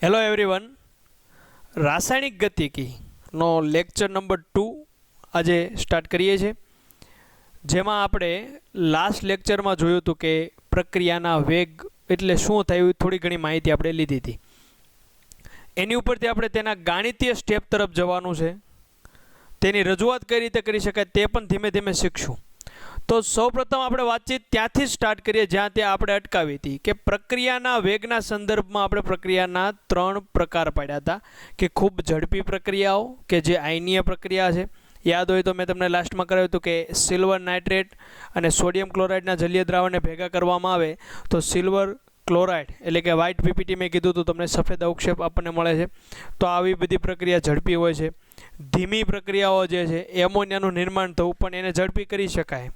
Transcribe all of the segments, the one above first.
Hello everyone, રાસાયણિક ગતિકીનો lecture number 2 આજે start કરીએ છીએ, જેમાં આપણે લાસ્ટ લેક્ચરમાં જોયું હતું કે પ્રક્રિયાના વેગ એટલે શું થયું, થોડી ઘણી માહિતી આપણે લીધી હતી. એની ઉપરથી આપણે તેના ગાણિતીય સ્ટેપ તરફ જવાનું છે. તેની રજૂઆત કઈ રીતે કરી શકાય તે પણ ધીમે ધીમે શીખશું. તો સૌપ્રથમ આપણે વાતચીત ત્યાંથી સ્ટાર્ટ કરીએ જ્યાં ત્યાં આપણે અટકાવી હતી કે પ્રક્રિયાના વેગના સંદર્ભમાં આપણે પ્રક્રિયાના 3 પ્રકાર પાડ્યા હતા કે ખૂબ ઝડપી પ્રક્રિયાઓ કે જે આયનીય પ્રક્રિયા છે. યાદ હોય તો મેં તમને લાસ્ટમાં કરાવ્યું હતું કે સિલ્વર નાઇટ્રેટ અને સોડિયમ ક્લોરાઇડના જલીય દ્રાવણને ભેગા કરવામાં આવે તો સિલ્વર ક્લોરાઇડ એટલે કે વ્હાઇટ પીપીટી મેં કીધું હતું તમને, સફેદ અવક્ષેપ આપણને મળે છે. તો આવી બધી પ્રક્રિયા ઝડપી હોય છે. ધીમી પ્રક્રિયાઓ જે છે એમોનિયાનું નિર્માણ થવું પણ એને ઝડપી કરી શકાય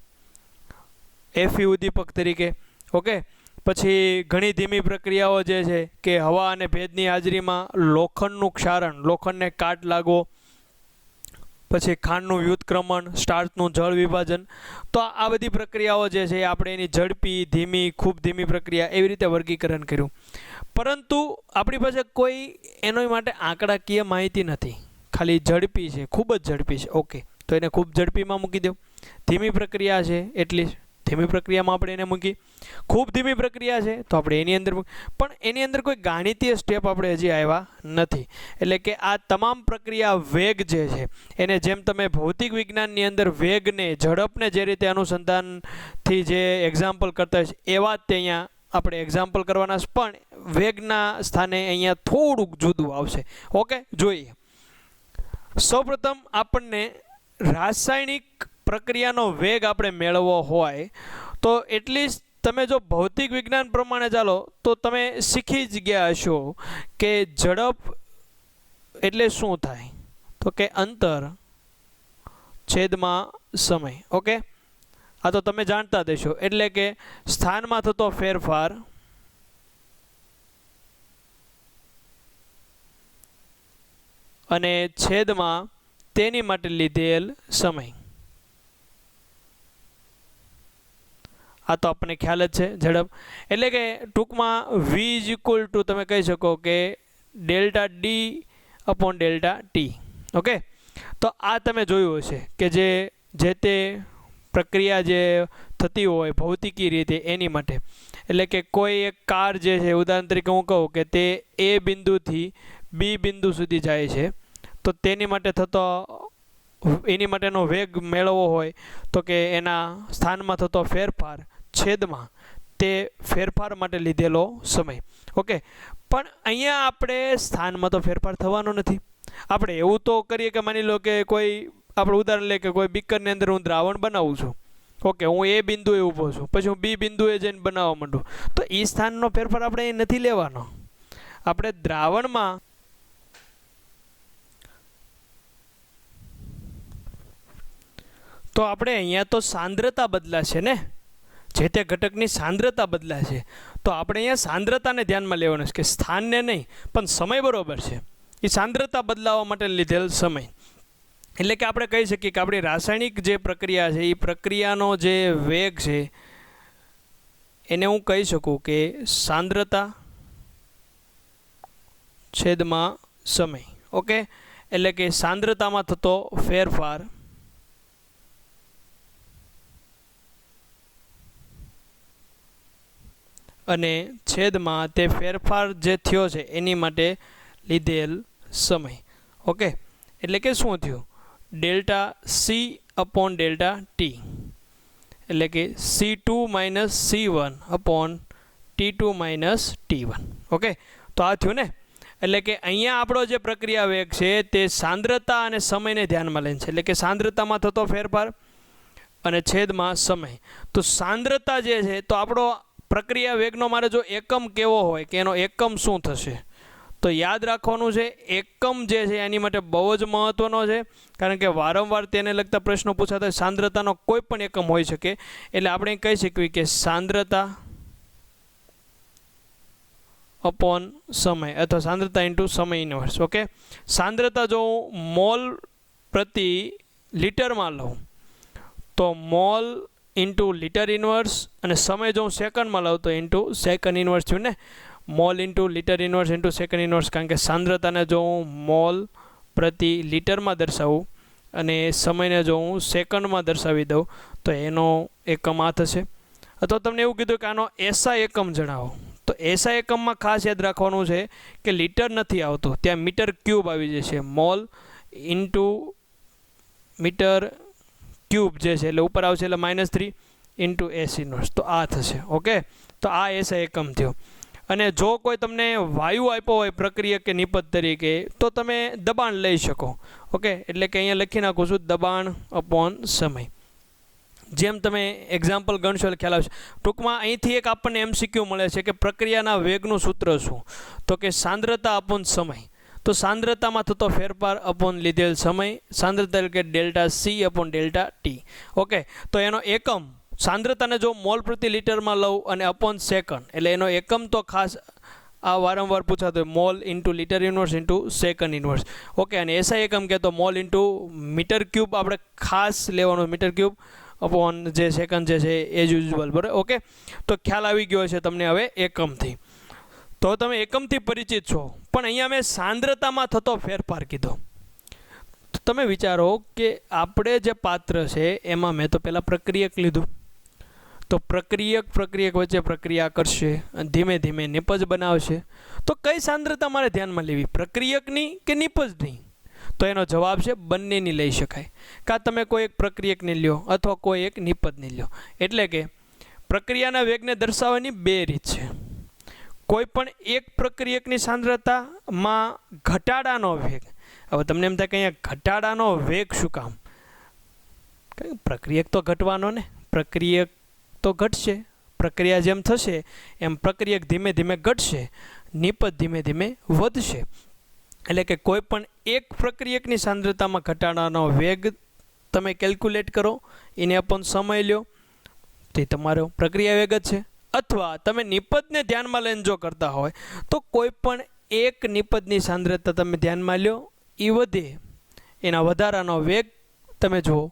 એફી ઉદ્દીપક તરીકે. ઓકે, પછી ઘણી ધીમી પ્રક્રિયાઓ જે છે કે હવા અને ભેજની હાજરીમાં લોખંડનું ક્ષારણ, લોખંડને કાટ લાગવો, પછી ખાંડનું વ્યુત્ક્રમણ, સ્ટાર્ચનું જળ વિભાજન. તો આ બધી પ્રક્રિયાઓ જે છે આપણે એની ઝડપી, ધીમી, ખૂબ ધીમી પ્રક્રિયા એવી રીતે વર્ગીકરણ કર્યું. પરંતુ આપણી પાસે કોઈ એનો માટે આંકડાકીય માહિતી નથી, ખાલી ઝડપી છે, ખૂબ જ ઝડપી છે. ઓકે, તો એને ખૂબ ઝડપીમાં મૂકી દો. ધીમી પ્રક્રિયા છે એટલી ધીમી પ્રક્રિયામાં આપણે એને મૂકી. ખૂબ ધીમી પ્રક્રિયા છે તો આપણે એની અંદર પણ એની અંદર કોઈ ગાણિતીય સ્ટેપ આપણે હજી આવ્યા નથી. એટલે કે આ તમામ પ્રક્રિયા વેગ જે છે એને જેમ તમે ભૌતિક વિજ્ઞાનની અંદર વેગને, ઝડપને જે રીતે અનુસંધાનથી જે એક્ઝામ્પલ કરતા હોય છે એવા જ તે અહીંયા આપણે એક્ઝામ્પલ કરવાના છે, પણ વેગના સ્થાને અહીંયા થોડુંક જુદું આવશે. ઓકે, જોઈએ. સૌપ્રથમ આપણને રાસાયણિક પ્રક્રિયાનો વેગ આપણે મેળવવો હોય તો એટલીસ્ટ તમે જો ભૌતિક વિજ્ઞાન પ્રમાણે ચાલો તો તમે શીખી જ ગયા હશો કે ઝડપ એટલે શું થાય, તો કે અંતર છેદમાં સમય. ઓકે, આ તો તમે જાણતા દેશો. એટલે કે સ્થાનમાં થતો ફેરફાર અને છેદમાં તેની માટે લીધેલ સમય. આ તો આપણને ખ્યાલ જ છે ઝડપ. એટલે કે ટૂંકમાં v ઇઝ ઇક્વલ ટુ તમે કહી શકો કે delta D upon delta T. Okay, તો આ તમે જોયું હશે કે જે તે પ્રક્રિયા જે થતી હોય ભૌતિકી રીતે એની માટે. એટલે કે કોઈ એક કાર જે છે, ઉદાહરણ તરીકે હું કહું કે તે એ બિંદુથી બી બિંદુ સુધી જાય છે, તો તેની માટે થતો એની માટેનો વેગ મેળવવો હોય તો કે એના સ્થાનમાં થતો ફેરફાર છેદમાં તે ફેરફાર માટે લીધેલો સમય. ઓકે, પણ અહીંયા આપણે સ્થાનમાં તો ફેરફાર થવાનો નથી. આપણે એવું તો કરીએ કે માની લો કે કોઈ આપણે ઉદાહરણ લે કે કોઈ બીકરની અંદર હું દ્રાવણ બનાવું છું. ઓકે, હું એ બિંદુએ ઊભો છું, પછી હું બી બિંદુએ જઈને બનાવવા માંડું, તો એ સ્થાનનો ફેરફાર આપણે એ નથી લેવાનો. આપણે દ્રાવણમાં તો આપણે અહીંયા તો સાંદ્રતા બદલાશે ને, જે તે ઘટકની સાંદ્રતા બદલાશે. તો આપણે અહીંયા સાંદ્રતાને ધ્યાનમાં લેવાનું છે કે સ્થાનને નહીં, પણ સમય બરોબર છે. એ સાંદ્રતા બદલાવવા માટે લીધેલ સમય. એટલે કે આપણે કહી શકીએ કે આપણી રાસાયણિક જે પ્રક્રિયા છે એ પ્રક્રિયાનો જે વેગ છે એને હું કહી શકું કે સાંદ્રતા છેદમાં સમય. ઓકે, એટલે કે સાંદ્રતામાં થતો ફેરફાર અને છેદમાં તે ફેરફાર જે થયો છે એની માટે લીધેલ સમય. ઓકે, એટલે કે શું થયું, delta C upon delta T. એટલે કે C2 minus C1 upon T2 minus T1. Okay, તો આ થયું ને. એટલે કે અહીંયા આપણો જે પ્રક્રિયા વેગ છે તે સાંદ્રતા અને સમયને ધ્યાનમાં લે છે. એટલે કે સાંદ્રતામાં થતો ફેરફાર અને છેદમાં સમય. તો સાંદ્રતા જે છે તો આપણો પ્રક્રિયા વેગનો મારે જો એકમ કેવો હોય કે એનો એકમ શું થશે, તો યાદ રાખવાનું છે એકમ જે છે એની માટે બહુ જ મહત્ત્વનો છે. કારણ કે વારંવાર તેને લગતા પ્રશ્નો પૂછાતા સાંદ્રતાનો કોઈ પણ એકમ હોઈ શકે. એટલે આપણે કહી શકીએ કે સાંદ્રતા અપોન સમય અથવા સાંદ્રતા ઇન્ટુ સમય ઇન્વર્સ. ઓકે, સાંદ્રતા જો હું મોલ પ્રતિ લીટરમાં લઉં તો મોલ ઇન્ટુ લીટર ઇન્વર્સ, અને સમય જો હું સેકન્ડમાં લઉં તો ઇન્ટુ સેકન્ડ ઇન્વર્સ થયું ને. Mall into litre inverse into second inverse, કારણ કે સાંદ્રતાને જો હું મોલ પ્રતિ લિટરમાં દર્શાવું અને સમયને જો હું સેકન્ડમાં દર્શાવી દઉં તો એનો એકમ આ થશે. અથવા તમને એવું કીધું કે આનો એસઆઈ એકમ જણાવો, તો એસઆઈ એકમમાં ખાસ યાદ રાખવાનું છે કે લિટર નથી આવતું, ત્યાં મીટર ક્યુબ આવી જશે. મોલ ઇન્ટુ મીટર ક્યુબ જે છે એટલે ઉપર આવશે એટલે -3 ઇન્ટુ એસ ઇન્વર્સ, તો આ થશે. ઓકે, તો આ એસઆઈ એકમ થયો. અને જો કોઈ તમને વાયુ આપ્યો હોય પ્રક્રિયક કે નિપજ તરીકે તો તમે દબાણ લઈ શકો. ઓકે, એટલે કે અહીંયા લખી નાખું છું દબાણ અપોન સમય. જેમ તમે એક્ઝામ્પલ ગણશો એટલે ખ્યાલ આવશે. ટૂંકમાં અહીંથી એક આપણને MCQ મળે છે કે પ્રક્રિયાના વેગનું સૂત્ર શું, તો કે સાંદ્રતા અપોન સમય. તો સાંદ્રતામાં થતો ફેરફાર અપોન લીધેલ સમય, સાંદ્રતા એટલે કે delta C upon delta T. Okay, તો એનો એકમ સાંદ્રતાને જો મોલ પ્રતિ લિટરમાં લઉં અને અપોન સેકન્ડ એટલે એનો એકમ તો ખાસ આ વારંવાર પૂછાતો હોય mall into litre inverse into second inverse. Okay, અને એસઆઈ એકમ કે તો મોલ ઇન્ટુ મીટર ક્યુબ આપણે ખાસ લેવાનું, મીટર ક્યુબ અપોન જે સેકન્ડ જે છે એઝ યુઝ્યુઅલ. બરાબર. ઓકે, તો ખ્યાલ આવી ગયો છે તમને હવે એકમથી. તો તમે એકમથી પરિચિત છો, પણ અહીંયા મેં સાંદ્રતામાં થતો ફેરફાર કીધો. તો તમે વિચારો કે આપણે જે પાત્ર છે એમાં મેં તો પહેલાં પ્રક્રિયક લીધું, તો પ્રક્રિયક વચ્ચે પ્રક્રિયા કરશે અને ધીમે ધીમે નિપજ બનાવશે. તો કઈ સાંદ્રતા મારે ધ્યાનમાં લેવી, પ્રક્રિયકની કે નિપજની? તો એનો જવાબ છે બંનેની લઈ શકાય. કાં તમે કોઈ એક પ્રક્રિયકની લ્યો અથવા કોઈ એક નિપજની લ્યો. એટલે કે પ્રક્રિયાના વેગને દર્શાવવાની બે રીત છે. કોઈ પણ એક પ્રક્રિયકની સાંદ્રતામાં ઘટાડાનો વેગ. હવે તમને એમ થાય કે અહીંયા ઘટાડાનો વેગ શું કામ? પ્રક્રિયક તો ઘટવાનો ને, પ્રક્રિયક તો ઘટશે, પ્રક્રિયા જેમ થશે એમ પ્રક્રિયક ધીમે ધીમે ઘટશે, નિપજ ધીમે ધીમે વધશે. એટલે કે કોઈ પણ એક પ્રક્રિયકની સાંદ્રતામાં ઘટાડાનો વેગ તમે કેલ્ક્યુલેટ કરો, એને અપોન સમય લ્યો, તે તમારો પ્રક્રિયા વેગ જ છે. અથવા તમે નિપજને ધ્યાનમાં લઈને જો કરતા હોય તો કોઈ પણ એક નિપજની સાંદ્રતા તમે ધ્યાનમાં લ્યો, એ વધે, એના વધારાનો વેગ તમે જુઓ.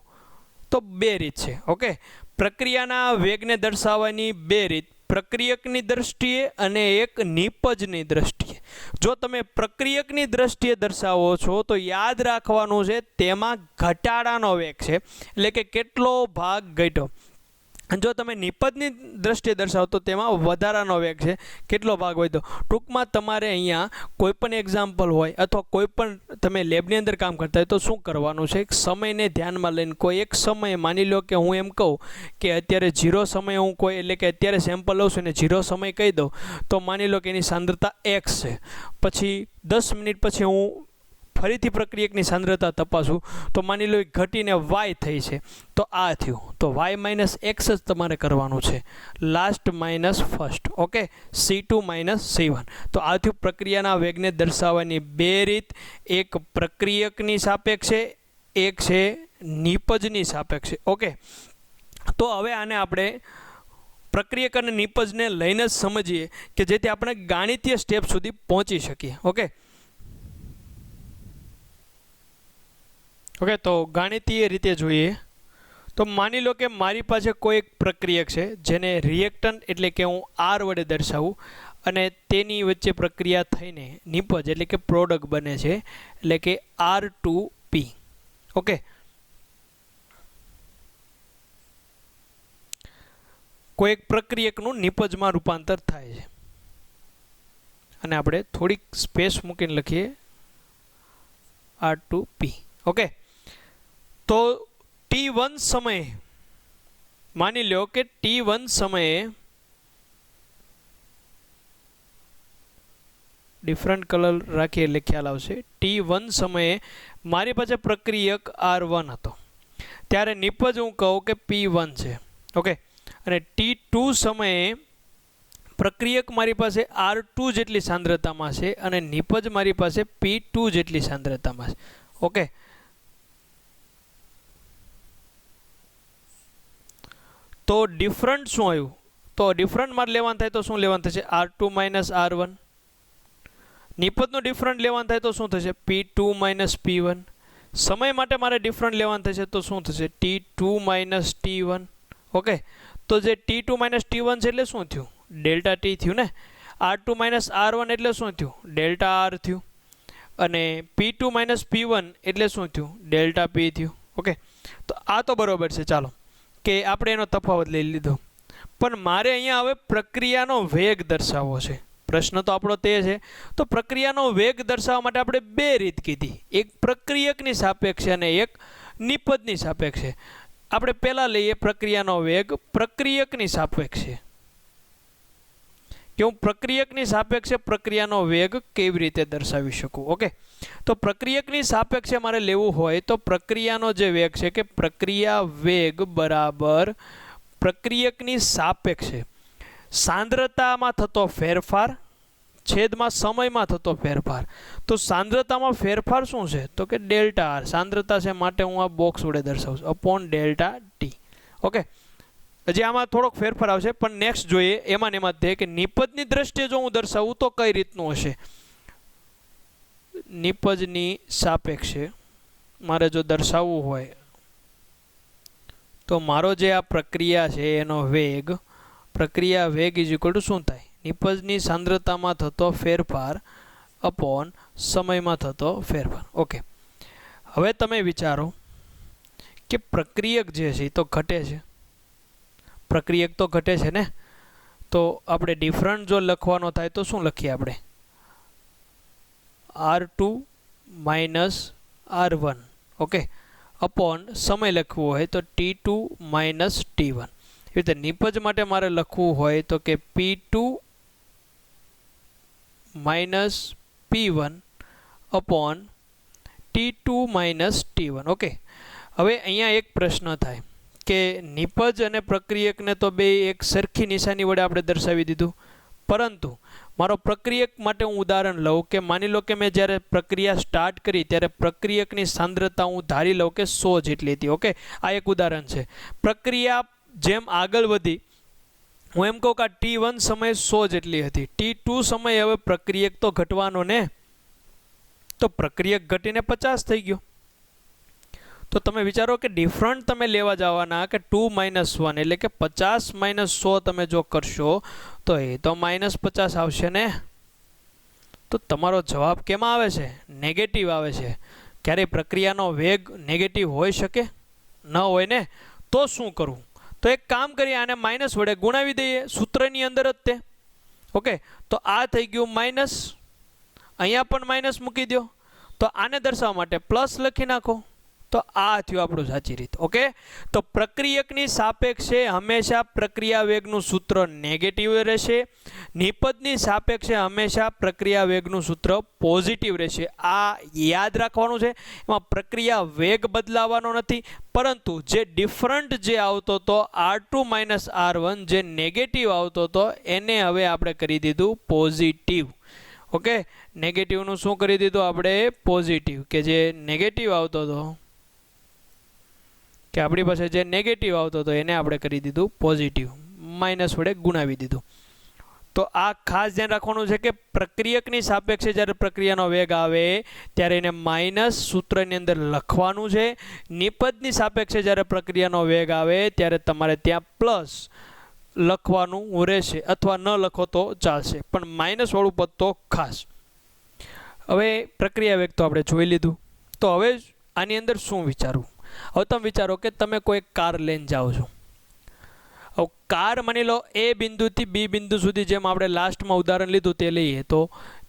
તો બે રીત છે. ઓકે, પ્રક્રિયાના વેગને દર્શાવવાની બે રીત, પ્રક્રિયકની દ્રષ્ટિએ અને એક નિપજની દ્રષ્ટિએ. જો તમે પ્રક્રિયકની દ્રષ્ટિએ દર્શાવો છો તો યાદ રાખવાનું છે તેમાં ઘટાડાનો વેગ છે, એટલે કે કેટલો ભાગ ઘટ્યો. જો તમે નિપજની દ્રષ્ટિએ દર્શાવો તો તેમાં વધારાનો વેગ છે, કેટલો ભાગ વધ્યો. ટૂંકમાં તમારે અહીંયા કોઈ પણ એક્ઝામ્પલ હોય અથવા કોઈ પણ તમે લેબની અંદર કામ કરતા હોય તો શું કરવાનું છે, સમયને ધ્યાનમાં લઈને કોઈ એક સમયે માની લો કે હું એમ કહું કે અત્યારે 0 સમય હું કોઈ એટલે કે અત્યારે સેમ્પલ લઉં છું ને 0 સમય કહી દઉં તો માની લો કે એની સાંદ્રતા x છે. પછી 10 મિનિટ પછી હું ફરીથી પ્રક્રિયકની સાંદ્રતા તપાસું તો માની લો ઘટીને y થઈ છે, તો આ થયું. તો y - x જ તમારે કરવાનું છે, last minus first. Okay, C2 - C1. તો આ થયું પ્રક્રિયાના વેગને દર્શાવવાની બે રીત, એક પ્રક્રિયકની સાપેક્ષે, એક છે નિપજની સાપેક્ષે. ઓકે, તો હવે આને આપણે પ્રક્રિયક અને નિપજને લઈને જ સમજીએ કે જેથી આપણે ગાણિતીય સ્ટેપ સુધી પહોંચી શકીએ. ઓકે, તો ગાણિતીય રીતે જોઈએ તો માની લો કે મારી પાસે કોઈ એક પ્રક્રિયક છે જેને રિએક્ટન્ટ એટલે કે હું R વડે દર્શાવું અને તેની વચ્ચે પ્રક્રિયા થઈને નિપજ એટલે કે પ્રોડક્ટ બને છે, એટલે કે R2P. ઓકે, કોઈ એક પ્રક્રિયકનું નિપજમાં રૂપાંતર થાય છે અને આપણે થોડીક સ્પેસ મૂકીને લખીએ R2P. ઓકે, તો T1 સમયે માની લો કે T1 સમયે ડિફરન્ટ કલર રાખીએ એટલે ખ્યાલ આવશે. T1 સમયે મારી પાસે પ્રક્રિયક R1 હતો, ત્યારે નિપજ હું કહું કે P1 છે. ઓકે, અને T2 સમયે પ્રક્રિયક મારી પાસે R2 જેટલી સાંદ્રતામાં છે અને નિપજ મારી પાસે P2 જેટલી સાંદ્રતામાં છે. ઓકે, તો ડિફરન્ટ શું આવ્યું? તો ડિફરન્ટ મારે લેવાનું થાય તો શું લેવાનું થશે? R2 - R1. નિપજનો ડિફરન્ટ લેવાનું થાય તો શું થશે? P2 - P1. સમય માટે મારે ડિફરન્ટ લેવાનું થશે તો શું થશે? T2 - T1. ઓકે, તો જે T2 - T1 છે એટલે શું થયું? ડેલ્ટા T થયું ને. R2 માઇનસ R1 એટલે શું થયું? ડેલ્ટા R થયું. અને P2 માઇનસ P1 એટલે શું થયું? ડેલ્ટા P થયું. ઓકે, તો આ તો બરોબર છે. ચાલો કે આપણે એનો તફાવત લઈ લીધો, પણ મારે અહીંયા હવે પ્રક્રિયાનો વેગ દર્શાવવો છે. પ્રશ્ન તો આપણો તે છે. તો પ્રક્રિયાનો વેગ દર્શાવવા માટે આપણે બે રીત કીધી, એક પ્રક્રિયકની સાપેક્ષે અને એક નિપજની સાપેક્ષે. આપણે પહેલા લઈએ પ્રક્રિયાનો વેગ પ્રક્રિયકની સાપેક્ષે, કે હું પ્રક્રિયકની સાપેક્ષે પ્રક્રિયાનો વેગ કેવી રીતે દર્શાવી શકું. ઓકે, તો પ્રક્રિયકની સાપેક્ષે મારે લેવું હોય તો પ્રક્રિયાનો જે વેગ છે કે પ્રક્રિયા વેગ બરાબર પ્રક્રિયકની સાપેક્ષે સાંદ્રતામાં થતો ફેરફાર છેદમાં સમયમાં થતો ફેરફાર. તો સાંદ્રતામાં ફેરફાર શું છે? તો કે ડેલ્ટા આર સાંદ્રતા છે, માટે હું આ બોક્સ વડે દર્શાવું છું, અપોન ડેલ્ટા ટી. ઓકે, હજી આમાં થોડોક ફેરફાર આવશે, પણ નેક્સ્ટ જોઈએ. એમાં ને એમાં તે કે નિપજની દ્રષ્ટિએ જો હું દર્શાવું તો કઈ રીતનું હશે. નિપજની સાપેક્ષે મારે જો દર્શાવવું હોય તો મારો જે આ પ્રક્રિયા છે એનો વેગ, પ્રક્રિયા વેગ ઇઝ ઇક્વલ ટુ શું થાય? નિપજની સાંદ્રતામાં થતો ફેરફાર અપોન સમયમાં થતો ફેરફાર. ઓકે, હવે તમે વિચારો કે પ્રક્રિયક જે છે એ તો ઘટે છે, પ્રક્રિયક તો ઘટે છે ને, તો આપણે ડિફરન્ટ જો લખવાનો થાય તો શું લખીએ આપણે? R2 minus R1. Okay, upon સમય લખવું હોય તો T2 માઇનસ T1. એ રીતે નિપજ માટે મારે લખવું હોય તો કે P2 minus P1 upon T2 minus T1. Okay, હવે અહીંયા એક પ્રશ્ન થાય કે નિપજ અને પ્રક્રિયકને તો બે એક સરખી નિશાની વડે આપણે દર્શાવી દીધું, પરંતુ મારો પ્રક્રિયક માટે હું ઉદાહરણ લઉં કે માની લો કે મેં જ્યારે પ્રક્રિયા સ્ટાર્ટ કરી ત્યારે પ્રક્રિયકની સાંદ્રતા હું ધારી લઉં કે 100 જેટલી હતી. ઓકે, આ એક ઉદાહરણ છે. પ્રક્રિયા જેમ આગળ વધી હું એમ કહું કે આ T1 સમયે 100 જેટલી હતી, T2 સમયે હવે પ્રક્રિયક તો ઘટવાનો ને, તો પ્રક્રિયક ઘટીને 50 થઈ ગયો. તો તમે વિચારો કે ડિફરન્ટ તમે લેવા જવાના કે 2 માઇનસ 1 એટલે કે 50 માઇનસ 100 તમે જો કરશો તો એ તો -50 આવશે ને. તો તમારો જવાબ કેમાં આવે છે? નેગેટિવ આવે છે. ક્યારેય પ્રક્રિયાનો વેગ નેગેટિવ હોઈ શકે? ન હોય ને. તો શું કરવું? તો એક કામ કરીએ, આને માઇનસ વડે ગુણાવી દઈએ સૂત્રની અંદર જ તે. ઓકે, તો આ થઈ ગયું માઇનસ, અહીંયા પણ માઇનસ મૂકી દો. તો આને દર્શાવવા માટે પ્લસ લખી નાખો. તો આ થયું આપણું સાચી રીત. ઓકે, તો પ્રક્રિયકની સાપેક્ષે હંમેશા પ્રક્રિયા વેગનું સૂત્ર નેગેટિવ રહેશે, નિપજની સાપેક્ષે હંમેશા પ્રક્રિયા વેગનું સૂત્ર પોઝિટિવ રહેશે. આ યાદ રાખવાનું છે. એમાં પ્રક્રિયા વેગ બદલાવાનો નથી, પરંતુ જે ડિફરન્ટ જે આવતો હતો R2 માઇનસ R1 જે નેગેટિવ આવતો હતો એને હવે આપણે કરી દીધું પોઝિટિવ. ઓકે, નેગેટિવનું શું કરી દીધું આપણે? પોઝિટિવ. કે જે નેગેટિવ આવતો હતો કે આપણી પાસે જે નેગેટિવ આવતો હતો એને આપણે કરી દીધું પોઝિટિવ, માઇનસ વડે ગુણાવી દીધું. તો આ ખાસ ધ્યાન રાખવાનું છે કે પ્રક્રિયકની સાપેક્ષે જ્યારે પ્રક્રિયાનો વેગ આવે ત્યારે એને માઇનસ સૂત્રની અંદર લખવાનું છે. નિપજની સાપેક્ષે જ્યારે પ્રક્રિયાનો વેગ આવે ત્યારે તમારે ત્યાં પ્લસ લખવાનું રહેશે, અથવા ન લખો તો ચાલશે, પણ માઇનસ વાળું પદ તો ખાસ. હવે પ્રક્રિયા વેગ તો આપણે જોઈ લીધું. તો હવે આની અંદર શું વિચારવું? હવે તમે વિચારો કે તમે કોઈ કાર લઈને જાઓ છો. હવે કાર માની લો એ બિંદુથી બી બિંદુ સુધી, જેમ આપણે લાસ્ટમાં ઉદાહરણ લીધું તે લઈએ, તો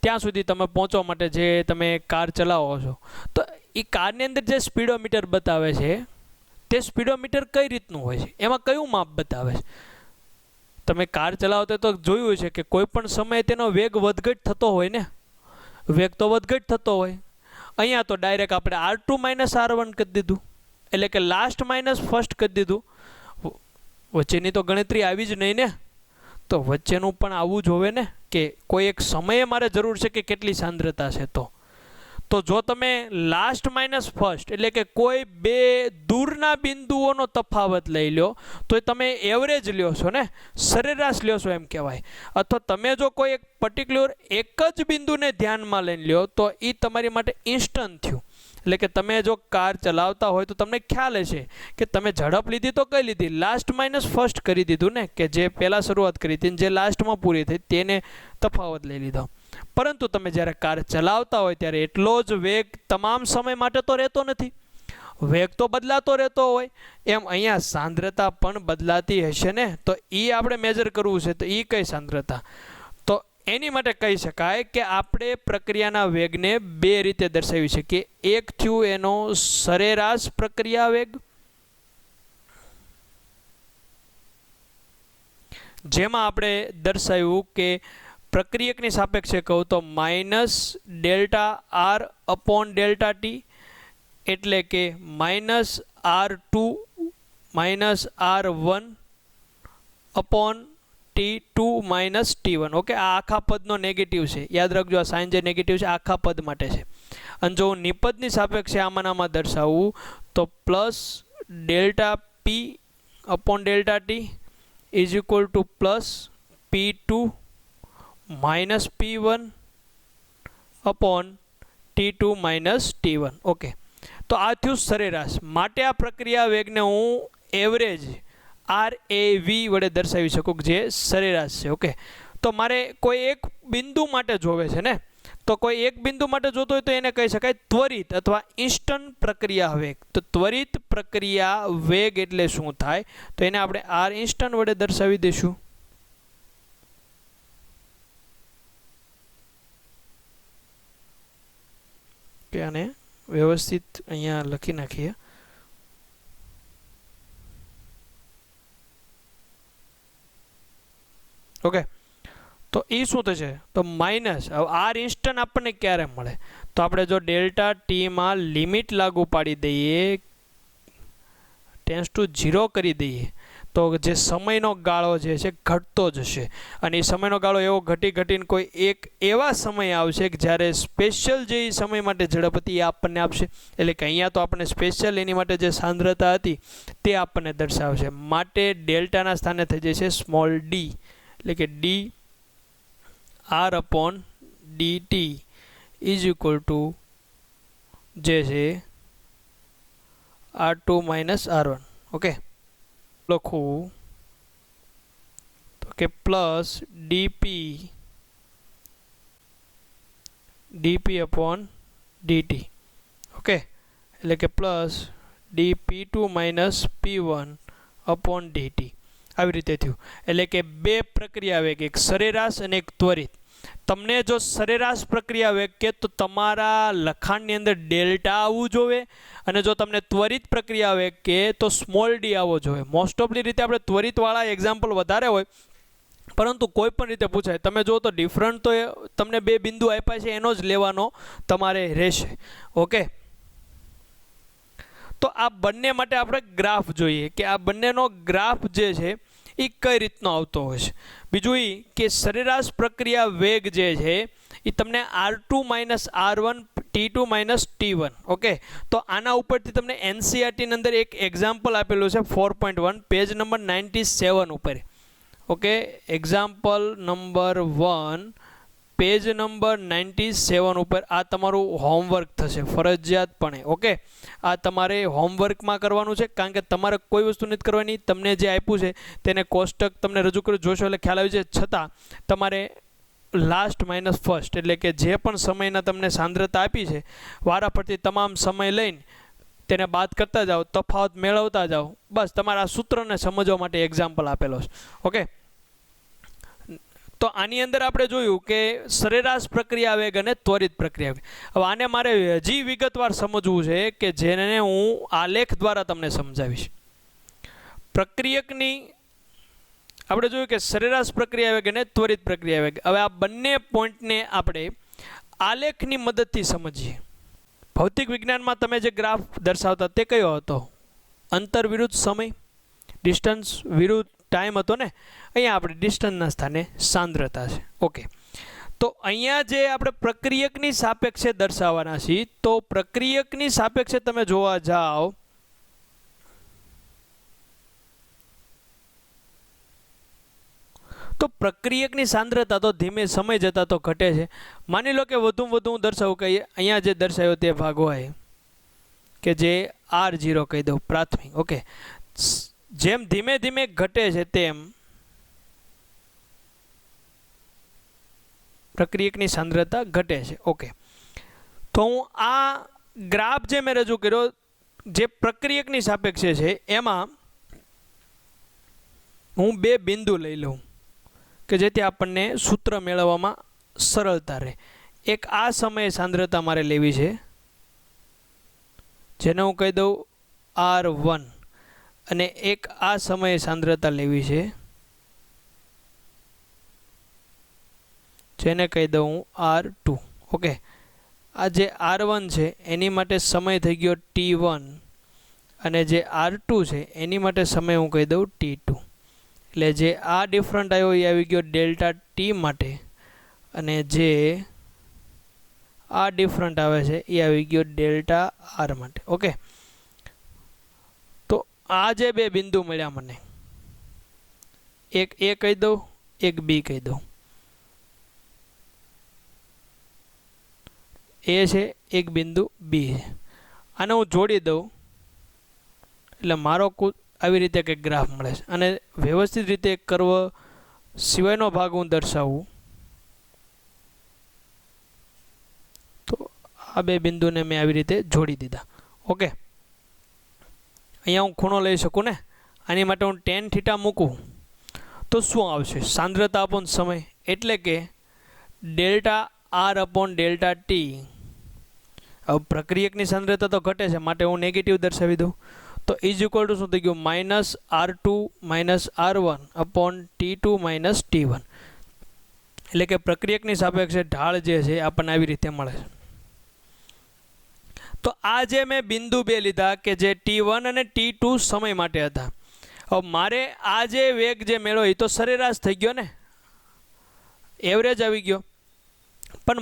ત્યાં સુધી તમે પહોંચવા માટે જે તમે કાર ચલાવો છો, તો એ કારની અંદર જે સ્પીડોમીટર બતાવે છે તે સ્પીડોમીટર કઈ રીતનું હોય છે? એમાં કયું માપ બતાવે છે? તમે કાર ચલાવતો તો જોયું છે કે કોઈ પણ સમયે તેનો વેગ વધઘટ થતો હોય ને, વેગ તો વધઘટ થતો હોય. અહીંયા તો ડાયરેક્ટ આપણે R2 માઇનસ R1 કરી દીધું, એટલે કે લાસ્ટ માઇનસ ફર્સ્ટ કરી દીધું. વચ્ચેની તો ગણતરી આવી જ નહીં ને, તો વચ્ચેનું પણ આવવું જોવે ને, કે કોઈ એક સમયે મારે જરૂર છે કે કેટલી સાંદ્રતા છે. તો જો તમે લાસ્ટ માઇનસ ફર્સ્ટ એટલે કે કોઈ બે દૂરના બિંદુઓનો તફાવત લઈ લો તો તમે એવરેજ લ્યો છો ને, સરેરાશ લ્યો છો એમ કહેવાય. અથવા તમે જો કોઈ એક પર્ટિક્યુલર એક જ બિંદુને ધ્યાનમાં લઈને લ્યો તો એ તમારી માટે ઇન્સ્ટન્ટ થયું. એટલે કે તમે જો કાર ચલાવતા હોય તો તમને ખ્યાલ હશે કે તમે ઝડપ લીધી તો કઈ લીધી, લાસ્ટ માઇનસ ફર્સ્ટ કરી દીધું ને, કે જે પહેલાં શરૂઆત કરી હતી જે લાસ્ટમાં પૂરી થઈ તેને તફાવત લઈ લીધો. પરંતુ તમે જ્યારે કાર ચલાવતા હોય ત્યારે એટલો જ વેગ તમામ સમય માટે તો રહેતો નથી, વેગ તો બદલાતો રહેતો હોય. એમ અહીંયા સાંદ્રતા પણ બદલાતી હશે ને, તો એ આપણે મેજર કરવું છે. તો એ કઈ સાંદ્રતા, તો એની માટે કહી શકાય કે આપણે પ્રક્રિયાના વેગને બે રીતે દર્શાવી શકીએ. એક થયું એનો સરેરાશ પ્રક્રિયા વેગ, જેમાં આપણે દર્શાવ્યું કે પ્રક્રિયકની સાપેક્ષે કહું તો minus delta R upon delta T, એટલે કે minus R2 minus R1 upon T2 minus T1. Okay, આ આખા પદનો નેગેટિવ છે, યાદ રાખજો. આ સાઇન જે નેગેટિવ છે આખા પદ માટે છે. અને જો હું નિપજની સાપેક્ષે આમાં દર્શાવું તો plus delta P upon delta T is equal two plus P2 minus P1 upon T2 minus T1. Okay, તો આ થયું સરેરાશ. માટે આ પ્રક્રિયા વેગને હું એવરેજ RAV વડે દર્શાવી શકું, જે સરેરાશ છે. ઓકે, તો મારે કોઈ એક બિંદુ માટે જોવે છે ને, તો કોઈ એક બિંદુ માટે જોતો હોય તો એને કહી શકાય ત્વરિત અથવા ઇન્સ્ટન્ટ પ્રક્રિયા વેગ. તો ત્વરિત પ્રક્રિયા વેગ એટલે શું થાય, તો એને આપણે R ઇન્સ્ટન્ટ વડે દર્શાવી દઈશું. કે આને વ્યવસ્થિત અહીંયા લખી નાખીએ. ઓકે, તો એ શું થશે, તો માઇનસ. હવે આર ઇન્સ્ટન્ટ આપણને ક્યારે મળે, તો આપણે જો ડેલ્ટા ટીમાં લિમિટ લાગુ પાડી દઈએ, ટેન્સ ટુ 0 કરી દઈએ, તો જે સમયનો ગાળો જે છે ઘટતો જશે. અને એ સમયનો ગાળો એવો ઘટીને કોઈ એક એવા સમય આવશે કે જ્યારે સ્પેશિયલ જે સમય માટે ઝડપ હતી એ આપણને આપશે. એટલે કે અહીંયા તો આપણને સ્પેશિયલ એની માટે જે સાંદ્રતા હતી તે આપણને દર્શાવશે. માટે ડેલ્ટાના સ્થાને થઈ જશે સ્મોલ ડી, એટલે કે D R upon D T is equal to જે છે R2 માઇનસ R1. ઓકે, લખું તો કે plus DP upon DT. Okay, એટલે કે plus dP2 minus P1 upon DT. આવી રીતે થયું. એટલે કે બે પ્રક્રિયા વેગ, એક સરેરાશ અને એક ત્વરિત. તમને જો સરેરાશ પ્રક્રિયા વેગ કે તો તમારા લખાણની અંદર ડેલ્ટા આવવું જોઈએ, અને જો તમને ત્વરિત પ્રક્રિયા વેગ કે તો સ્મોલ ડી આવવો જોઈએ. મોસ્ટ ઓફલી રીતે આપણે ત્વરિતવાળા એક્ઝામ્પલ વધારે હોય, પરંતુ કોઈ પણ રીતે પૂછાય. તમે જો તો ડિફરન્ટ તો તમને બે બિંદુ આપ્યા છે એનો જ લેવાનો તમારે રહેશે. ઓકે, તો આ બંને માટે આપણે ગ્રાફ જોઈએ કે આ બંનેનો ગ્રાફ જે છે એ કઈ રીતનો આવતો હોય છે. બીજું એ કે સરેરાશ પ્રક્રિયા વેગ જે છે એ તમને R2 minus R1 T2 minus T1. Okay, તો આના ઉપરથી તમને NCERTની અંદર એક એક્ઝામ્પલ આપેલું છે 4.1 પેજ નંબર 97 ઉપર. Okay, example number 1 page number 97 ઉપર આ તમારું હોમવર્ક થશે ફરજિયાતપણે. ઓકે, આ તમારે હોમવર્કમાં કરવાનું છે, કારણ કે તમારે કોઈ વસ્તુ નથી કરવાની. તમને જે આપ્યું છે તેને કોષ્ટક તમને રજૂ કરી જોશો એટલે ખ્યાલ આવી જાય. છતાં તમારે લાસ્ટ માઇનસ ફર્સ્ટ, એટલે કે જે પણ સમયના તમને સાંદ્રતા આપી છે વારાફરતી તમામ સમય લઈને તેને બાદ કરતા જાઓ, તફાવત મેળવતા જાઓ. બસ તમારા સૂત્રને સમજવા માટે એક્ઝામ્પલ આપેલો છે. ઓકે, તો આની અંદર આપણે જોયું કે સરેરાશ પ્રક્રિયા વેગ અને ત્વરિત પ્રક્રિયા વેગ. હવે આને મારે હજી વિગતવાર સમજવું છે કે જેને હું આલેખ દ્વારા તમને સમજાવીશ. પ્રક્રિયકની આપણે જોયું કે સરેરાશ પ્રક્રિયા વેગ અને ત્વરિત પ્રક્રિયા વેગ. હવે આ બંને પોઈન્ટને આપણે આલેખની મદદથી સમજીએ. ભૌતિક વિજ્ઞાનમાં તમે જે ગ્રાફ દર્શાવતા તે કયો હતો, અંતર વિરુદ્ધ સમય, ડિસ્ટન્સ વિરુદ્ધ ટાઈમ હતો ને. અહીંયા આપણે ડિસ્ટન્સના સ્થાને સાંદ્રતા છે. ઓકે, તો અહીંયા જે આપણે પ્રક્રિયકની સાપેક્ષે દર્શાવવાના છીએ, તો પ્રક્રિયકની સાપેક્ષે તમે જોવા જાઓ તો પ્રક્રિયકની સાંદ્રતા તો ધીમે સમય જતા તો ઘટે છે. માની લો કે વધુમાં વધુ હું દર્શાવું કે અહીંયા જે દર્શાવ્યો તે ભાગ હોય, કે જે R0 કહી દઉં પ્રાથમિક. ઓકે, જેમ ધીમે ધીમે ઘટે છે તેમ પ્રક્રિયકની સાંદ્રતા ઘટે છે. ઓકે, તો હું આ ગ્રાફ જે મેં રજૂ કર્યો જે પ્રક્રિયકની સાપેક્ષે છે એમાં હું બે બિંદુ લઈ લઉં કે જેથી આપણને સૂત્ર મેળવવામાં સરળતા રહે. એક આ સમયે સાંદ્રતા મારે લેવી છે જેને હું કહી દઉં R1 અને એક આ સમયે સાંદ્રતા લેવી છે જેને કહી દઉં હું R2. ઓકે, આ જે R1 છે એની માટે સમય થઈ ગયો T1 અને જે R2 છે એની માટે સમય હું કહી દઉં T2. એટલે જે આ ડિફરન્ટ આવ્યો એ આવી ગયો ડેલ્ટા T માટે અને જે આ ડિફરન્ટ આવે છે એ આવી ગયો ડેલ્ટા R માટે. ઓકે, તો આ જે બે બિંદુ મળ્યા મને, એક A કહી દઉં, એક B કહી દઉં. A છે, એક બિંદુ B છે. આને હું જોડી દઉં એટલે મારો આવી રીતે કંઈક ગ્રાફ મળે છે. અને વ્યવસ્થિત રીતે કર્વ સિવાયનો ભાગ હું દર્શાવું તો આ બે બિંદુને મેં આવી રીતે જોડી દીધા. ઓકે, અહીંયા હું ખૂણો લઈ શકું ને, આની માટે હું tan θ મૂકું તો શું આવશે? સાંદ્રતા અપોન સમય એટલે કે delta R upon delta T. હવે પ્રક્રિયકની સાંદ્રતા તો ઘટે છે માટે હું નેગેટિવ દર્શાવી દઉં તો ઇઝ ઇક્વલ ટુ શું થઈ ગયું? -R2 - R1 upon T2 - T1. એટલે કે પ્રક્રિયકની સાપેક્ષે ઢાળ જે છે આપણને આવી રીતે મળે છે. તો આ જે મેં બિંદુ બે લીધા કે જે T1 અને T2 સમય માટે હતા. હવે મારે આ જે વેગ જે મેળવ્યો એ તો સરેરાશ થઈ ગયો ને, એવરેજ આવી ગયો. પણ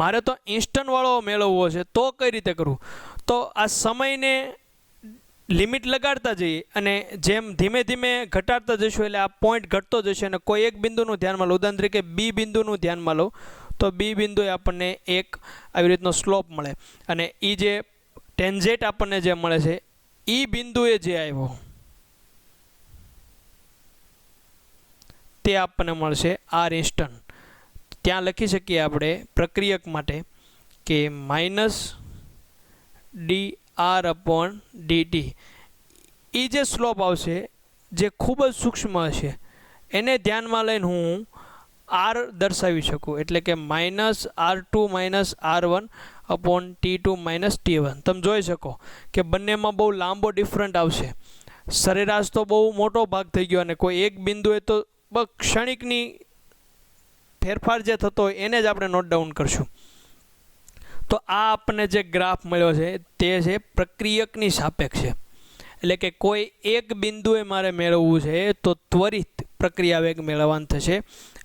મારે તો ઇન્સ્ટન્ટ વાળો મેળવવો છે તો કઈ રીતે કરવું? તો આ સમયને લિમિટ લગાડતા જઈએ અને જેમ ધીમે ધીમે ઘટાડતા જઈશું એટલે આ પોઈન્ટ ઘટતો જશે અને કોઈ એક બિંદુનું ધ્યાનમાં લો. ઉદાહરણ તરીકે B બિંદુનું ધ્યાનમાં લો તો B બિંદુએ આપણને એક આવી રીતનો સ્લોપ મળે અને એ જે ટેન્જેન્ટ આપણને જે મળે છે એ બિંદુએ જે આવ્યો તે આપણને મળશે R ઇન્સ્ટન્ટ. ત્યાં લખી શકીએ આપણે પ્રક્રિયક માટે કે -dR અપોન dt. એ જે સ્લોપ આવશે જે ખૂબ જ સૂક્ષ્મ હશે એને ધ્યાનમાં લઈને હું R દર્શાવી શકું એટલે કે -R2 - R1 upon T2 - T1. તમે જોઈ શકો કે બંનેમાં બહુ લાંબો ડિફરન્ટ આવશે. સરેરાશ તો બહુ મોટો ભાગ થઈ ગયો અને કોઈ એક બિંદુએ તો ક્ષણિકની ફેરફાર જે થતો હોય એને જ આપણે નોટ ડાઉન કરશું. તો આ આપણને જે ગ્રાફ મળ્યો છે તે છે પ્રક્રિયકની સાપેક્ષે. એટલે કે કોઈ એક બિંદુએ મારે મેળવવું છે તો ત્વરિત પ્રક્રિયા વેગ મેળવવાનું થશે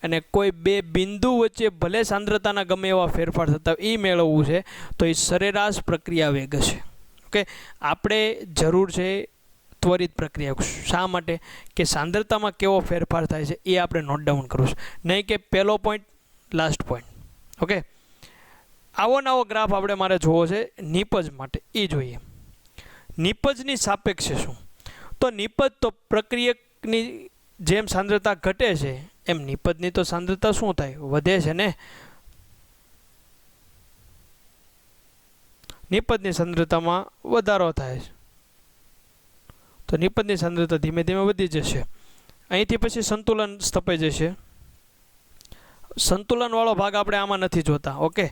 અને કોઈ બે બિંદુ વચ્ચે ભલે સાંદ્રતાના ગમે એવા ફેરફાર થતા એ મેળવવું છે તો એ સરેરાશ પ્રક્રિયા વેગ હશે. ઓકે, આપણે જરૂર છે ત્વરિત પ્રક્રિયા. શા માટે? કે સાંદ્રતામાં કેવો ફેરફાર થાય છે એ આપણે નોટ ડાઉન કરવું છે, નહીં કે પહેલો પોઈન્ટ લાસ્ટ પોઈન્ટ. ઓકે, આવો નવો ગ્રાફ આપણે મારે જોવો છે નિપજ માટે. એ જોઈએ નિપજની સાપેક્ષે શું. તો નિપજ તો પ્રક્રિયકની જેમ સાંદ્રતા ઘટે છે એમ નિપજની તો સાંદ્રતા શું થાય? વધે છે ને. નિપજની સાંદ્રતામાં વધારો થાય છે તો નિપજની સાંદ્રતા ધીમે ધીમે વધી જશે. અહીંથી પછી સંતુલન સ્થપાઈ જશે. સંતુલનવાળો ભાગ આપણે આમાં નથી જોતા. ઓકે,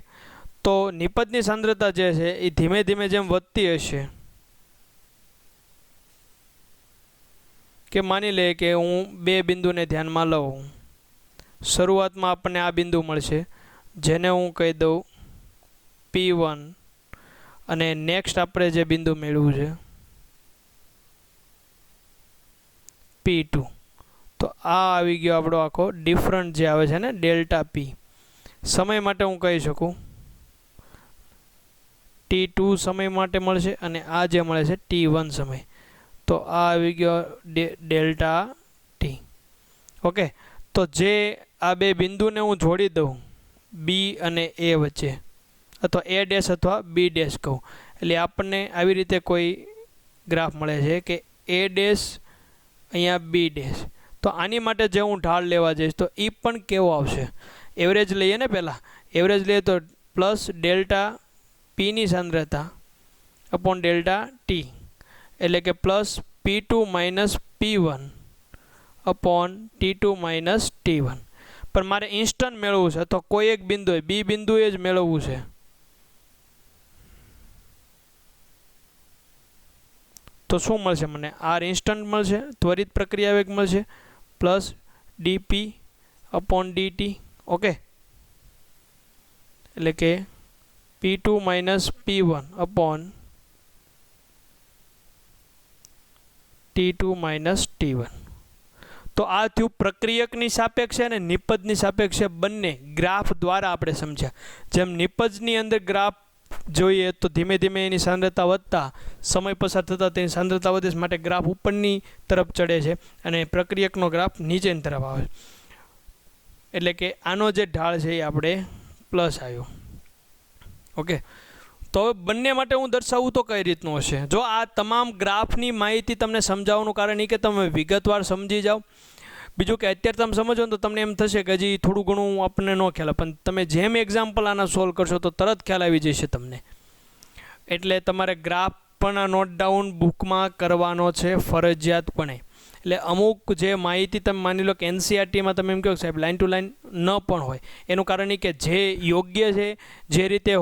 તો નિપજની સાંદ્રતા જે છે એ ધીમે ધીમે જેમ વધતી હશે કે માની લે કે હું બે બિંદુને ધ્યાનમાં લઉં. શરૂઆતમાં આપણને આ બિંદુ મળશે જેને હું કહી દઉં P1 અને નેક્સ્ટ આપણે જે બિંદુ મેળવ્યું છે P2. તો આ આવી ગયો આપણો આખો ડિફરન્ટ જે આવે છે ને ડેલ્ટા P. સમય માટે હું કહી શકું T2 સમય માટે મળશે અને આ જે મળે છે T1 સમય. તો આ આવી ગયો ડેલ્ટા T. ઓકે, તો જે આ બે બિંદુને હું જોડી દઉં B અને A વચ્ચે અથવા A ડેશ અથવા B ડેશ કહું એટલે આપણને આવી રીતે કોઈ ગ્રાફ મળે છે કે એ ડેશ અહીંયા બી ડેશ, તો આની માટે જે હું ઢાળ લેવા જઈશ તો એ પણ કેવો આવશે, એવરેજ લઈએ ને પહેલાં, એવરેજ લઈએ તો પ્લસ ડેલ્ટા પીની સાંદ્રતા અપોન ડેલ્ટા ટી, એટલે કે plus P2 minus P1 upon T2 minus T1. પણ મારે ઇન્સ્ટન્ટ મેળવવું છે અથવા કોઈ એક બિંદુએ બી બિંદુએ જ મેળવવું છે, તો શું મળશે મને, આર ઇન્સ્ટન્ટ મળશે, ત્વરિત પ્રક્રિયા વેગ મળશે, plus DP upon DT. Okay, એટલે કે P2 minus P1 upon T2 minus T1. તો આ થયું પ્રક્રિયકની સાપેક્ષે અને નિપજની સાપેક્ષે બંને ગ્રાફ દ્વારા આપણે સમજ્યા. જેમ નિપજની અંદર ગ્રાફ જોઈએ તો ધીમે ધીમે એની સાંદ્રતા વધતા સમય પસાર થતાં તેની સાંદ્રતા વધે છે, માટે ગ્રાફ ઉપરની તરફ ચડે છે અને પ્રક્રિયકનો ગ્રાફ નીચેની તરફ આવે છે. એટલે કે આનો જે ઢાળ છે એ આપણે પ્લસ આવ્યો. ઓકે, તો હવે બંને માટે હું દર્શાવું તો કઈ રીતનું હશે. જો આ તમામ ગ્રાફની માહિતી તમને સમજાવવાનું કારણ એ કે તમે વિગતવાર સમજી જાઓ. બીજું કે અત્યારે તમે સમજો તો તમને એમ થશે કે હજી થોડું ઘણું આપણને ન ખ્યાલ, પણ તમે જેમ એક્ઝામ્પલ આના સોલ્વ કરશો તો તરત ખ્યાલ આવી જશે તમને. એટલે તમારે ગ્રાફ પણ નોટ ડાઉન બુકમાં કરવાનો છે ફરજિયાતપણે. એટલે અમુક જે માહિતી તમે માની લો કે એનસીઆરટીમાં તમે એમ કહો સાહેબ લાઇન ટુ લાઇન ન પણ હોય, એનું કારણ એ કે જે યોગ્ય છે, જે રીતે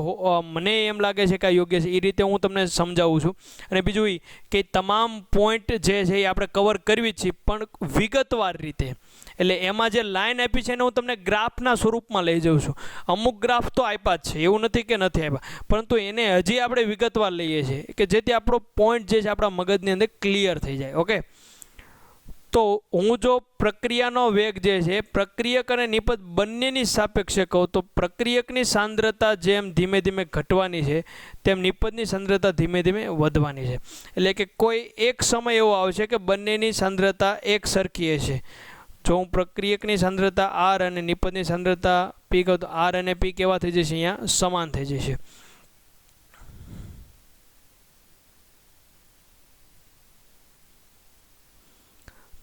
મને એમ લાગે છે કે આ યોગ્ય છે એ રીતે હું તમને સમજાવું છું. અને બીજું એ કે તમામ પોઈન્ટ જે છે એ આપણે કવર કરવી જ છીએ, પણ વિગતવાર રીતે. એટલે એમાં જે લાઇન આપી છે એને હું તમને ગ્રાફના સ્વરૂપમાં લઈ જાઉં છું. અમુક ગ્રાફ તો આપ્યા જ છે, એવું નથી કે નથી આપ્યા, પરંતુ એને હજી આપણે વિગતવાર લઈએ છીએ કે જેથી આપણો પોઈન્ટ જે છે આપણા મગજની અંદર ક્લિયર થઈ જાય. ઓકે, તો હું જો પ્રક્રિયાનો વેગ જે છે પ્રક્રિયક અને નિપજ બંનેની સાપેક્ષે કહું તો પ્રક્રિયકની સાંદ્રતા જેમ ધીમે ધીમે ઘટવાની છે તેમ નિપજની સાંદ્રતા ધીમે ધીમે વધવાની છે. એટલે કે કોઈ એક સમય એવો આવશે કે બંનેની સાંદ્રતા એક સરખી હશે. જો હું પ્રક્રિયકની સાંદ્રતા આર અને નિપજની સાંદ્રતા પી કહું તો આર અને પી કેવા થઈ જશે, અહીંયા સમાન થઈ જશે.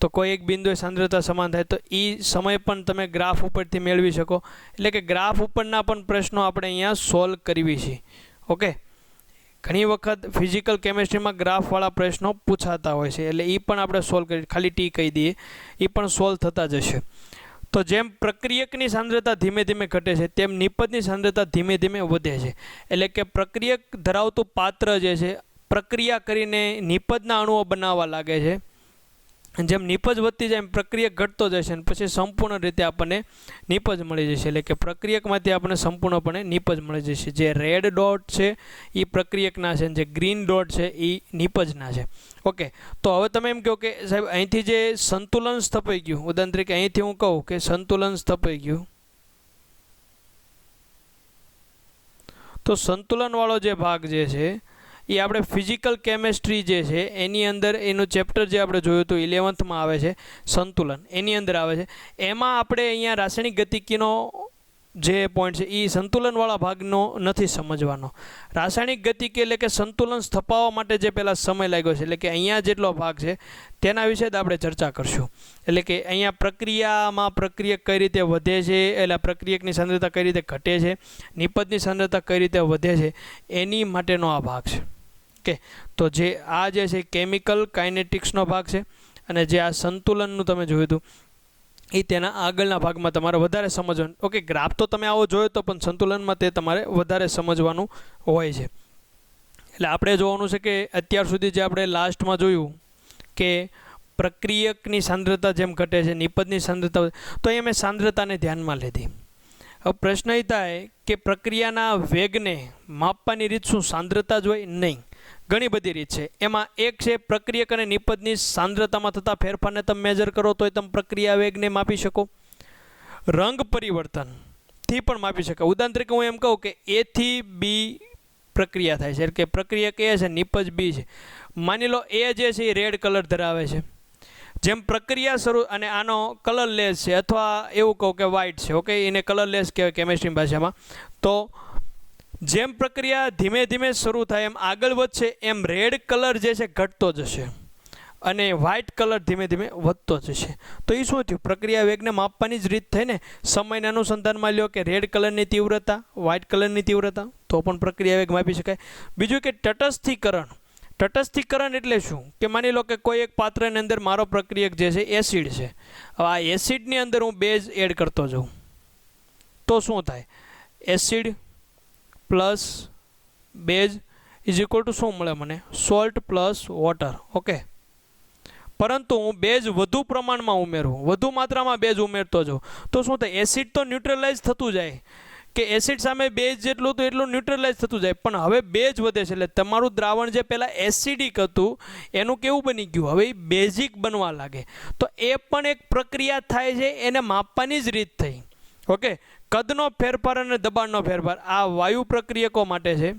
તો કોઈ એક બિંદુએ સાંદ્રતા સમાન થાય તો એ સમય પણ તમે ગ્રાફ ઉપરથી મેળવી શકો. એટલે કે ગ્રાફ ઉપરના પણ પ્રશ્નો આપણે અહીંયા સોલ્વ કરવી છે. ઓકે, ઘણી વખત ફિઝિકલ કેમેસ્ટ્રીમાં ગ્રાફવાળા પ્રશ્નો પૂછાતા હોય છે, એટલે એ પણ આપણે સોલ્વ કરી, ખાલી ટી કહી દઈએ, એ પણ સોલ્વ થતા જશે. તો જેમ પ્રક્રિયકની સાંદ્રતા ધીમે ધીમે ઘટે છે તેમ નિપજની સાંદ્રતા ધીમે ધીમે વધે છે. એટલે કે પ્રક્રિયક ધરાવતું પાત્ર જે છે પ્રક્રિયા કરીને નિપજના અણુઓ બનાવવા લાગે છે. જેમ નિપજ વધતી જાય એમ પ્રક્રિયક ઘટતો જશે અને પછી સંપૂર્ણ રીતે આપણને નિપજ મળી જશે. એટલે કે પ્રક્રિયકમાંથી આપણને સંપૂર્ણપણે નિપજ મળી જશે. જે રેડ ડોટ છે એ પ્રક્રિયકના છે, જે ગ્રીન ડોટ છે એ નિપજના છે. ઓકે, તો હવે તમે એમ કહો કે સાહેબ અહીંથી જે સંતુલન સ્થપાઈ ગયું, ઉદાહરણ તરીકે અહીંથી હું કહું કે સંતુલન સ્થપાઈ ગયું, તો સંતુલનવાળો જે ભાગ જે છે એ આપણે ફિઝિકલ કેમેસ્ટ્રી જે છે એની અંદર એનું ચેપ્ટર જે આપણે જોયું હતું 11th આવે છે સંતુલન, એની અંદર આવે છે. એમાં આપણે અહીંયા રાસાયણિક ગતિકીનો જે પોઈન્ટ છે એ સંતુલનવાળા ભાગનો નથી સમજવાનો. રાસાયણિક ગતિકી એટલે કે સંતુલન સ્થપાવવા માટે જે પહેલાં સમય લાગ્યો છે, એટલે કે અહીંયા જેટલો ભાગ છે તેના વિશે જ આપણે ચર્ચા કરશું. એટલે કે અહીંયા પ્રક્રિયામાં પ્રક્રિયક કઈ રીતે વધે છે, એટલે પ્રક્રિયકની સાંદ્રતા કઈ રીતે ઘટે છે, નિપજની સાંદ્રતા કઈ રીતે વધે છે, એની માટેનો આ ભાગ છે. ઓકે, તો જે આ જે છે કેમિકલ કાઇનેટિક્સનો ભાગ છે અને જે આ સંતુલનનું તમે જોયું હતું એ તેના આગળના ભાગમાં તમારે વધારે સમજવાનું. ઓકે, ગ્રાફ તો તમે આવો જોયો તો પણ સંતુલનમાં તે તમારે વધારે સમજવાનું હોય છે. એટલે આપણે જોવાનું છે કે અત્યાર સુધી જે આપણે લાસ્ટમાં જોયું કે પ્રક્રિયકની સાંદ્રતા જેમ ઘટે છે નિપજની સાંદ્રતા, તો એ મેં સાંદ્રતાને ધ્યાનમાં લીધી. હવે પ્રશ્ન એ થાય કે પ્રક્રિયાના વેગને માપવાની રીત શું સાંદ્રતા જ હોય? નહીં, ઘણી બધી રીત છે. એમાં એક છે પ્રક્રિયક અને નિપજની સાંદ્રતામાં થતા ફેરફારને તમે મેજર કરો તો તમે પ્રક્રિયા વેગને માપી શકો. રંગ પરિવર્તનથી પણ માપી શકાય. ઉદાહરણ તરીકે હું એમ કહું કે એ થી બી પ્રક્રિયા થાય છે, એટલે કે પ્રક્રિયક એ છે, નિપજ બી છે. માની લો એ જે છે એ રેડ કલર ધરાવે છે. જેમ પ્રક્રિયા શરૂ અને આનો કલરલેસ છે, અથવા એવું કહું કે વ્હાઇટ છે. ઓકે, એને કલરલેસ કહેવાય કેમેસ્ટ્રી ભાષામાં. તો જેમ પ્રક્રિયા ધીમે ધીમે શરૂ થાય એમ આગળ વધશે એમ રેડ કલર જે છે ઘટતો જશે અને વ્હાઇટ કલર ધીમે ધીમે વધતો જશે. તો એ શું થયું? પ્રક્રિયા વેગને માપવાની જ રીત થઈ ને. સમયના અનુસંધાનમાં લ્યો કે રેડ કલરની તીવ્રતા, વ્હાઇટ કલરની તીવ્રતા, તો પણ પ્રક્રિયા વેગ માપી શકાય. બીજું કે તટસ્થીકરણ. તટસ્થીકરણ એટલે શું? કે માની લો કે કોઈ એક પાત્રની અંદર મારો પ્રક્રિયક જે છે એસિડ છે. હવે આ એસિડની અંદર હું બેઝ એડ કરતો જાઉં તો શું થાય? Acid plus base is equal two શું મળે મને? Salt plus water. ઓકે, પરંતુ હું બેઝ વધુ પ્રમાણમાં ઉમેરું, વધુ માત્રામાં બેઝ ઉમેરતો જાઉં તો શું થાય? એસિડ તો ન્યુટ્રલાઇઝ થતું જાય કે એસિડ સામે બેઝ જેટલું તો એટલું ન્યુટ્રલાઇઝ થતું જાય, પણ હવે બેઝ વધે છે એટલે તમારું દ્રાવણ જે પહેલાં એસિડિક હતું એનું કેવું બની ગયું? હવે એ બેઝિક બનવા લાગે. તો એ પણ એક પ્રક્રિયા થાય છે, એને માપવાની જ રીત થઈ. ઓકે, કદનો ફેરફાર અને દબાણનો ફેરફાર આ વાયુ પ્રક્રિયકો માટે છે.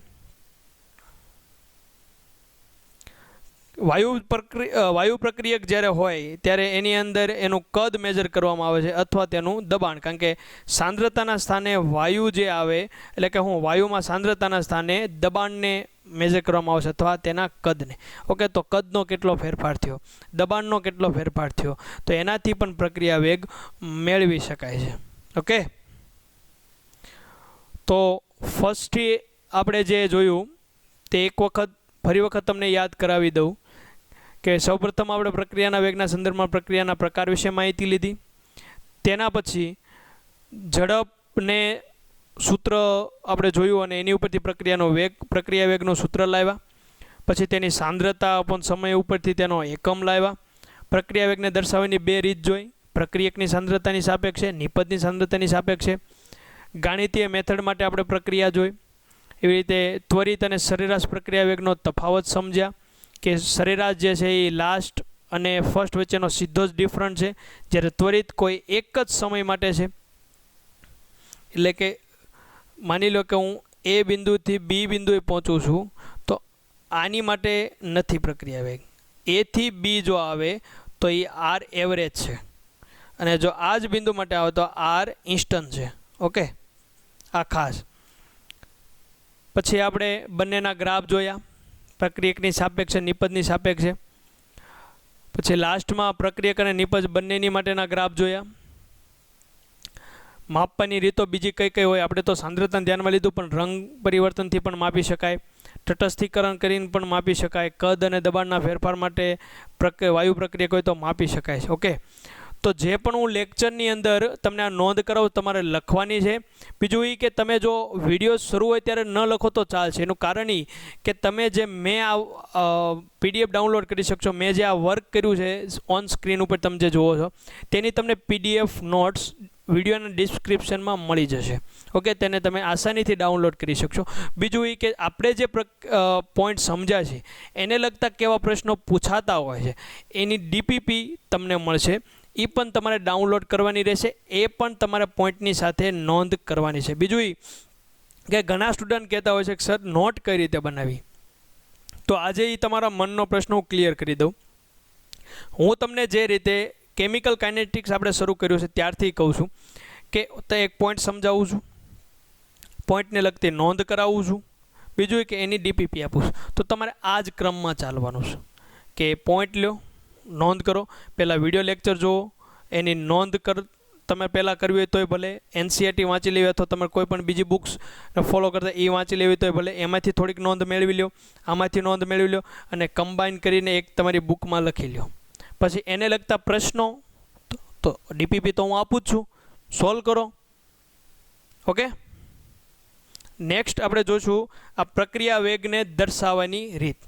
વાયુ પ્રક્રિયક જ્યારે હોય ત્યારે એની અંદર એનું કદ મેજર કરવામાં આવે છે અથવા તેનું દબાણ, કારણ કે સાંદ્રતાના સ્થાને વાયુ જે આવે એટલે કે વાયુમાં સાંદ્રતાના સ્થાને દબાણને મેજર કરવામાં આવશે અથવા તેના કદને. ઓકે, તો કદનો કેટલો ફેરફાર થયો, દબાણનો કેટલો ફેરફાર થયો, તો એનાથી પણ પ્રક્રિયા વેગ મેળવી શકાય છે. ઓકે, તો ફર્સ્ટથી આપણે જે જોયું તે ફરી વખત તમને યાદ કરાવી દઉં કે સૌપ્રથમ આપણે પ્રક્રિયાના વેગના સંદર્ભમાં પ્રક્રિયાના પ્રકાર વિશે માહિતી લીધી. તેના પછી ઝડપને સૂત્ર આપણે જોયું અને એની ઉપરથી પ્રક્રિયા વેગનું સૂત્ર લાવ્યા. પછી તેની સાંદ્રતા અપન સમય ઉપરથી તેનો એકમ લાવ્યા. પ્રક્રિયા વેગને દર્શાવવાની બે રીત જોઈ, પ્રક્રિયકની સાંદ્રતાની સાપેક્ષે, નિપજની સાંદ્રતાની સાપેક્ષે. ગાણિતીય મેથડ માટે આપણે પ્રક્રિયા જોઈ. એવી રીતે ત્વરિત અને સરેરાશ પ્રક્રિયા વેગનો તફાવત સમજ્યા કે સરેરાશ જે છે એ લાસ્ટ અને ફર્સ્ટ વચ્ચેનો સીધો જ ડિફરન્ટ છે, જ્યારે ત્વરિત કોઈ એક જ સમય માટે છે. એટલે કે માની લો કે હું એ બિંદુથી બી બિંદુએ પહોંચું છું તો આની માટે નથી પ્રક્રિયા વેગ. એથી બી જો આવે તો એ આર એવરેજ છે અને જો આ જ બિંદુ માટે આવે તો આર ઇન્સ્ટન્ટ છે. ઓકે, આ ખાસ. પછી આપણે બંનેના ગ્રાફ જોયા, પ્રક્રિયકની સાપેક્ષે, નિપજની સાપેક્ષે. પછી લાસ્ટમાં પ્રક્રિયક અને નિપજ બંનેની માટેના ગ્રાફ જોયા. માપવાની રીતો બીજી કઈ કઈ હોય? આપણે તો સાંદ્રતાને ધ્યાનમાં લીધું, પણ રંગ પરિવર્તનથી પણ માપી શકાય, તટસ્થીકરણ કરીને પણ માપી શકાય, કદ અને દબાણના ફેરફાર માટે વાયુ પ્રક્રિયક હોય તો માપી શકાય છે. ઓકે, તો જે પણ હું લેક્ચરની અંદર તમને આ નોંધ કરાવું તમારે લખવાની છે. બીજું એ કે તમે જો વિડીયો શરૂ હોય ત્યારે ન લખો તો ચાલશે. એનું કારણ એ કે તમે જે મેં આ PDF ડાઉનલોડ કરી શકશો, મેં જે આ વર્ક કર્યું છે ઓન સ્ક્રીન ઉપર તમે જે જુઓ છો તેની તમને PDF નોટ્સ વિડીયોના ડિસ્ક્રિપ્શનમાં મળી જશે. ઓકે, તેને તમે આસાનીથી ડાઉનલોડ કરી શકશો. બીજું એ કે આપણે જે પોઈન્ટ સમજ્યા છે એને લગતા કેવા પ્રશ્નો પૂછાતા હોય છે એની DPP તમને મળશે. એ પણ તમારે ડાઉનલોડ કરવાની રહેશે, એ પણ તમારે પોઈન્ટની સાથે નોંધ કરવાની છે. બીજું એ કે ઘણા સ્ટુડન્ટ કહેતા હોય છે કે સર નોટ કઈ રીતે બનાવી, તો આજે એ તમારા મનનો પ્રશ્ન હું ક્લિયર કરી દઉં. હું તમને જે રીતે કેમિકલ કાઇનેટિક્સ આપણે શરૂ કર્યું છે ત્યારથી કહું છું કે એક પોઈન્ટ સમજાવું છું, પોઈન્ટને લગતી નોંધ કરાવું છું, બીજું કે એની DPP આપું છું. તો તમારે આ જ ક્રમમાં ચાલવાનું છે કે પોઈન્ટ લો, નોંધ કરો, પહેલાં વિડીયો લેક્ચર જુઓ, એની નોંધ તમે પહેલાં કરવી હોય તોય ભલે, NCERT વાંચી લેવી અથવા તમે કોઈ પણ બીજી બુક્સ ફોલો કરતા એ વાંચી લેવી તોય ભલે, એમાંથી થોડીક નોંધ મેળવી લો, આમાંથી નોંધ મેળવી લો અને કમ્બાઈન કરીને એક તમારી બુકમાં લખી લો. પછી એને લગતા પ્રશ્નો તો DPP તો હું આપું જ છું, સોલ્વ કરો. ઓકે, નેક્સ્ટ આપણે જોઈશું આ પ્રક્રિયા વેગને દર્શાવવાની રીત.